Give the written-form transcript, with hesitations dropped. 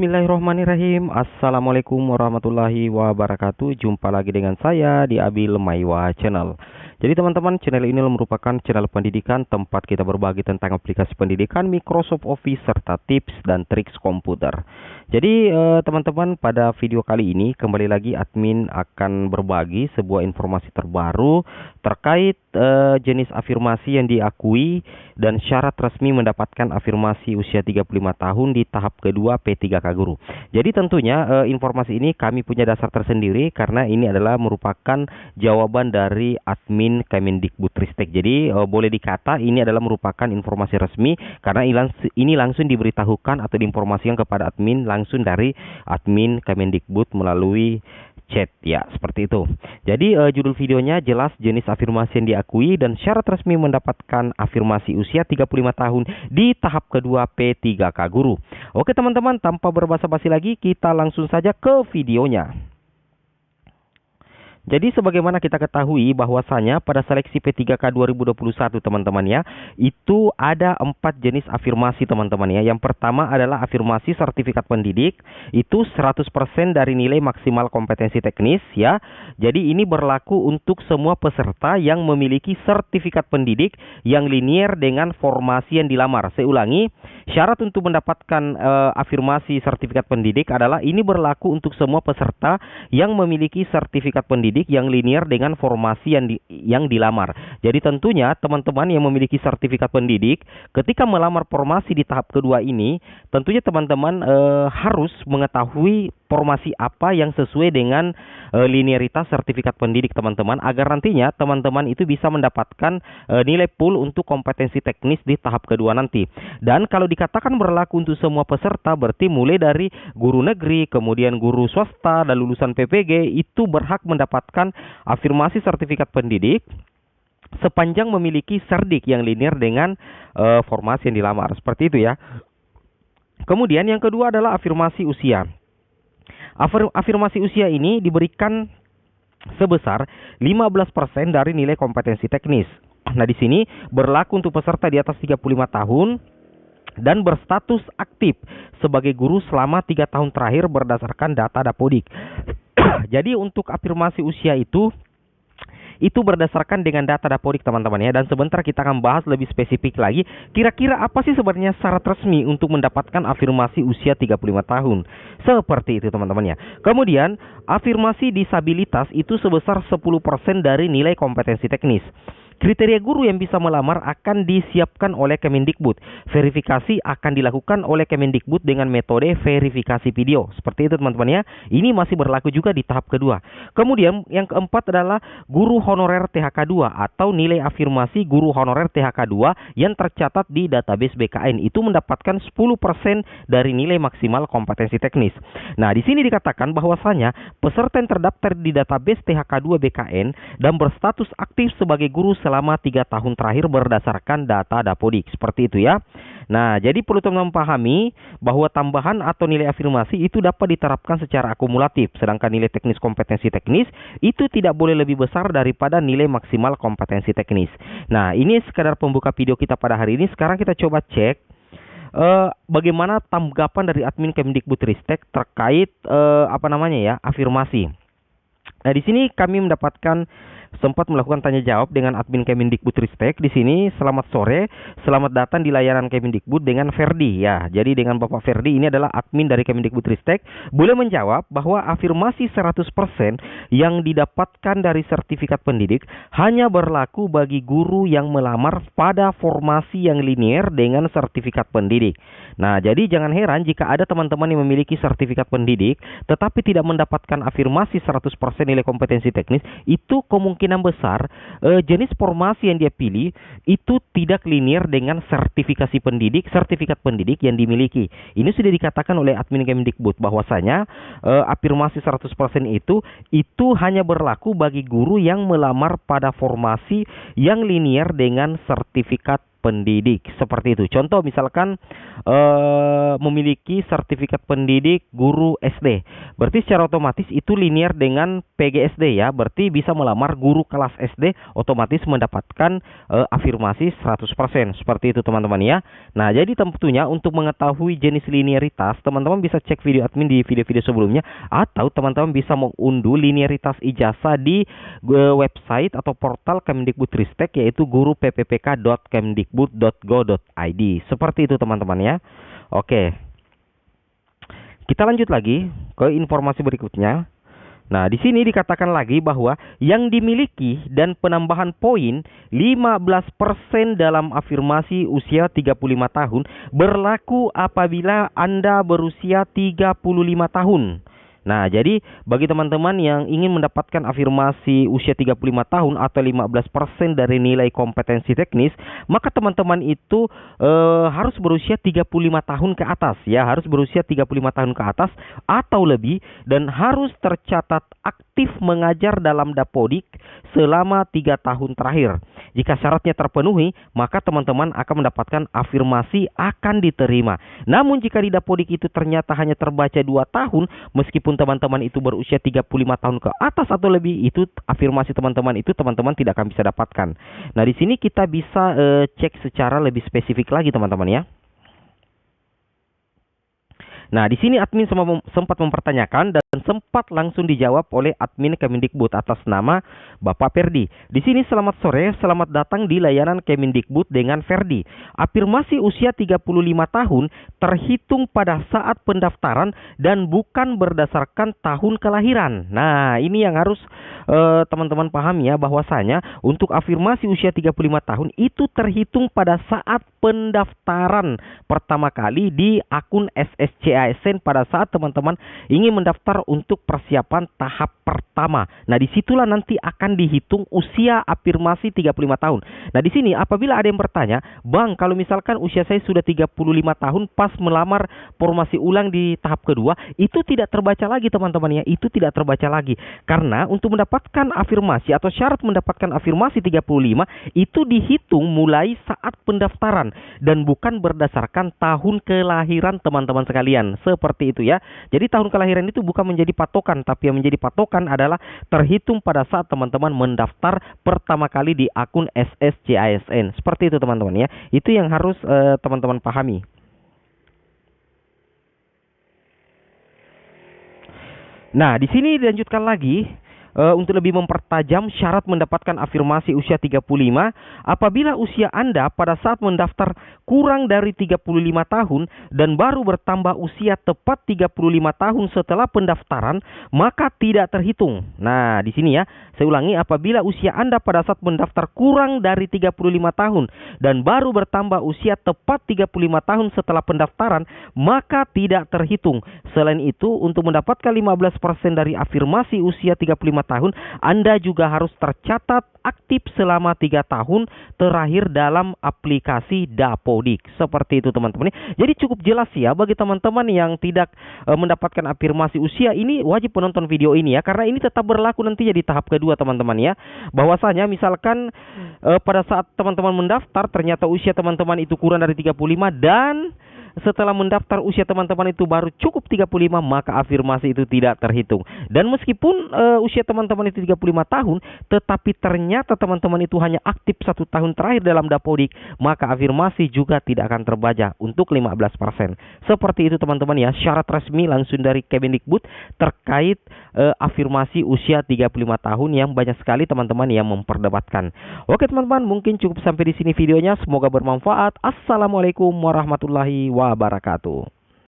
Bismillahirrahmanirrahim. Assalamualaikum warahmatullahi wabarakatuh. Jumpa lagi dengan saya di Abil Maiwa Channel. Jadi teman-teman, channel ini merupakan channel pendidikan tempat kita berbagi tentang aplikasi pendidikan, Microsoft Office, serta tips dan triks komputer. Jadi teman-teman, pada video kali ini kembali lagi admin akan berbagi sebuah informasi terbaru terkait jenis afirmasi yang diakui dan syarat resmi mendapatkan afirmasi usia 35 tahun di tahap kedua P3K Guru. Jadi tentunya informasi ini kami punya dasar tersendiri karena ini adalah merupakan jawaban dari admin Kemendikbudristek. Jadi boleh dikata ini adalah merupakan informasi resmi karena ini langsung diberitahukan atau diinformasikan kepada admin langsung dari admin Kemendikbud melalui chat, ya, seperti itu. Jadi judul videonya jelas jenis afirmasi yang diakui dan syarat resmi mendapatkan afirmasi usia 35 tahun di tahap kedua P3K Guru. Oke teman-teman, tanpa berbasa-basi lagi kita langsung saja ke videonya. Jadi sebagaimana kita ketahui bahwasanya pada seleksi P3K 2021 teman-teman ya, itu ada 4 jenis afirmasi teman-teman ya. Yang pertama adalah afirmasi sertifikat pendidik, itu 100% dari nilai maksimal kompetensi teknis ya. Jadi ini berlaku untuk semua peserta yang memiliki sertifikat pendidik yang linier dengan formasi yang dilamar. Saya ulangi, syarat untuk mendapatkan afirmasi sertifikat pendidik adalah ini berlaku untuk semua peserta yang memiliki sertifikat pendidik yang linier dengan formasi yang dilamar. Jadi tentunya teman-teman yang memiliki sertifikat pendidik ketika melamar formasi di tahap kedua ini, tentunya teman-teman harus mengetahui formasi apa yang sesuai dengan linearitas sertifikat pendidik teman-teman, agar nantinya teman-teman itu bisa mendapatkan nilai full untuk kompetensi teknis di tahap kedua nanti. Dan kalau dikatakan berlaku untuk semua peserta, berarti mulai dari guru negeri, kemudian guru swasta dan lulusan PPG itu berhak mendapatkan afirmasi sertifikat pendidik sepanjang memiliki serdik yang linear dengan formasi yang dilamar. Seperti itu ya. Kemudian yang kedua adalah afirmasi usia. Afirmasi usia ini diberikan sebesar 15% dari nilai kompetensi teknis. Nah, di sini berlaku untuk peserta di atas 35 tahun dan berstatus aktif sebagai guru selama 3 tahun terakhir berdasarkan data Dapodik. Jadi untuk afirmasi usia itu berdasarkan dengan data Dapodik teman-teman ya. Dan sebentar kita akan bahas lebih spesifik lagi kira-kira apa sih sebenarnya syarat resmi untuk mendapatkan afirmasi usia 35 tahun. Seperti itu teman-teman ya. Kemudian afirmasi disabilitas itu sebesar 10% dari nilai kompetensi teknis. Kriteria guru yang bisa melamar akan disiapkan oleh Kemendikbud. Verifikasi akan dilakukan oleh Kemendikbud dengan metode verifikasi video. Seperti itu teman-teman ya. Ini masih berlaku juga di tahap kedua. Kemudian yang keempat adalah guru honorer THK2 atau nilai afirmasi guru honorer THK2 yang tercatat di database BKN itu mendapatkan 10% dari nilai maksimal kompetensi teknis. Nah, di sini dikatakan bahwasanya peserta yang terdaftar di database THK2 BKN dan berstatus aktif sebagai guru selama 3 tahun terakhir berdasarkan data Dapodik. Seperti itu ya. Nah, jadi perlu teman-teman pahami bahwa tambahan atau nilai afirmasi itu dapat diterapkan secara akumulatif, sedangkan nilai teknis kompetensi teknis itu tidak boleh lebih besar daripada nilai maksimal kompetensi teknis. Nah, ini sekadar pembuka video kita pada hari ini. Sekarang kita coba cek bagaimana tanggapan dari admin Kemendikbudristek terkait afirmasi. Nah, di sini kami mendapatkan sempat melakukan tanya jawab dengan admin Kemendikbudristek. Di sini, selamat sore, selamat datang di layanan Kemendikbud dengan Ferdi ya. Jadi dengan Bapak Ferdi ini adalah admin dari Kemendikbudristek, boleh menjawab bahwa afirmasi 100% yang didapatkan dari sertifikat pendidik hanya berlaku bagi guru yang melamar pada formasi yang linear dengan sertifikat pendidik. Nah, jadi jangan heran jika ada teman-teman yang memiliki sertifikat pendidik tetapi tidak mendapatkan afirmasi 100% nilai kompetensi teknis, itu kemungkinan besar jenis formasi yang dia pilih itu tidak linear dengan sertifikat pendidik yang dimiliki. Ini sudah dikatakan oleh admin Kemendikbud bahwasanya afirmasi 100% itu hanya berlaku bagi guru yang melamar pada formasi yang linear dengan sertifikat pendidik. Seperti itu. Contoh misalkan memiliki sertifikat pendidik guru SD. Berarti secara otomatis itu linear dengan PGSD ya. Berarti bisa melamar guru kelas SD, otomatis mendapatkan afirmasi 100%. Seperti itu teman-teman ya. Nah, jadi tentunya untuk mengetahui jenis linearitas, teman-teman bisa cek video admin di video-video sebelumnya, atau teman-teman bisa mengunduh linearitas ijazah di website atau portal Kemdikbudristek, yaitu guru.ppk.kemdikbud.go.id. Seperti itu teman-teman ya. Oke, kita lanjut lagi ke informasi berikutnya. Nah, di sini dikatakan lagi bahwa yang dimiliki dan penambahan poin 15% dalam afirmasi usia 35 tahun berlaku apabila Anda berusia 35 tahun. Nah, jadi bagi teman-teman yang ingin mendapatkan afirmasi usia 35 tahun atau 15% dari nilai kompetensi teknis, maka teman-teman itu harus berusia 35 tahun ke atas ya, harus berusia 35 tahun ke atas atau lebih, dan harus tercatat aktif mengajar dalam Dapodik selama 3 tahun terakhir. Jika syaratnya terpenuhi, maka teman-teman akan mendapatkan afirmasi akan diterima. Namun jika di Dapodik itu ternyata hanya terbaca 2 tahun, meskipun teman-teman itu berusia 35 tahun ke atas atau lebih, itu afirmasi teman-teman itu teman-teman tidak akan bisa dapatkan. Nah, di sini kita bisa cek secara lebih spesifik lagi teman-teman ya. Nah, di sini admin sempat mempertanyakan dan sempat langsung dijawab oleh admin Kemendikbud atas nama Bapak Ferdi. Di sini selamat sore, selamat datang di layanan Kemendikbud dengan Ferdi. Afirmasi usia 35 tahun terhitung pada saat pendaftaran dan bukan berdasarkan tahun kelahiran. Nah, ini yang harus teman-teman pahami ya, bahwasanya untuk afirmasi usia 35 tahun itu terhitung pada saat pendaftaran pertama kali di akun SSCASN pada saat teman-teman ingin mendaftar untuk persiapan tahap pertama. Nah, disitulah nanti akan dihitung usia afirmasi 35 tahun. Nah, di sini apabila ada yang bertanya, Bang, kalau misalkan usia saya sudah 35 tahun pas melamar formasi ulang di tahap kedua, itu tidak terbaca lagi teman-teman ya, itu tidak terbaca lagi. Karena untuk mendapatkan afirmasi atau syarat mendapatkan afirmasi 35 itu dihitung mulai saat pendaftaran dan bukan berdasarkan tahun kelahiran teman-teman sekalian. Seperti itu ya. Jadi tahun kelahiran itu bukan menjadi patokan, tapi yang menjadi patokan adalah terhitung pada saat teman-teman mendaftar pertama kali di akun SSCASN. Seperti itu teman-teman ya. Itu yang harus teman-teman pahami. Nah, di sini dilanjutkan lagi. Untuk lebih mempertajam syarat mendapatkan afirmasi usia 35, apabila usia Anda pada saat mendaftar kurang dari 35 tahun dan baru bertambah usia tepat 35 tahun setelah pendaftaran, maka tidak terhitung. Nah, di sini ya, saya ulangi, apabila usia Anda pada saat mendaftar kurang dari 35 tahun dan baru bertambah usia tepat 35 tahun setelah pendaftaran, maka tidak terhitung. Selain itu, untuk mendapatkan 15% dari afirmasi usia 35 tahun, Anda juga harus tercatat aktif selama 3 tahun terakhir dalam aplikasi Dapodik. Seperti itu teman-teman. Jadi cukup jelas ya bagi teman-teman yang tidak mendapatkan afirmasi usia, ini wajib menonton video ini ya, karena ini tetap berlaku nantinya di tahap kedua teman-teman ya. Bahwasanya misalkan pada saat teman-teman mendaftar ternyata usia teman-teman itu kurang dari 35 dan setelah mendaftar usia teman-teman itu baru cukup 35, maka afirmasi itu tidak terhitung. Dan meskipun usia teman-teman itu 35 tahun, tetapi ternyata teman-teman itu hanya aktif 1 tahun terakhir dalam Dapodik, maka afirmasi juga tidak akan terbaca untuk 15%. Seperti itu teman-teman ya, syarat resmi langsung dari Kemendikbud terkait afirmasi usia 35 tahun yang banyak sekali teman-teman yang memperdebatkan. Oke teman-teman, mungkin cukup sampai di sini videonya, semoga bermanfaat. Assalamualaikum warahmatullahi wabarakatuh.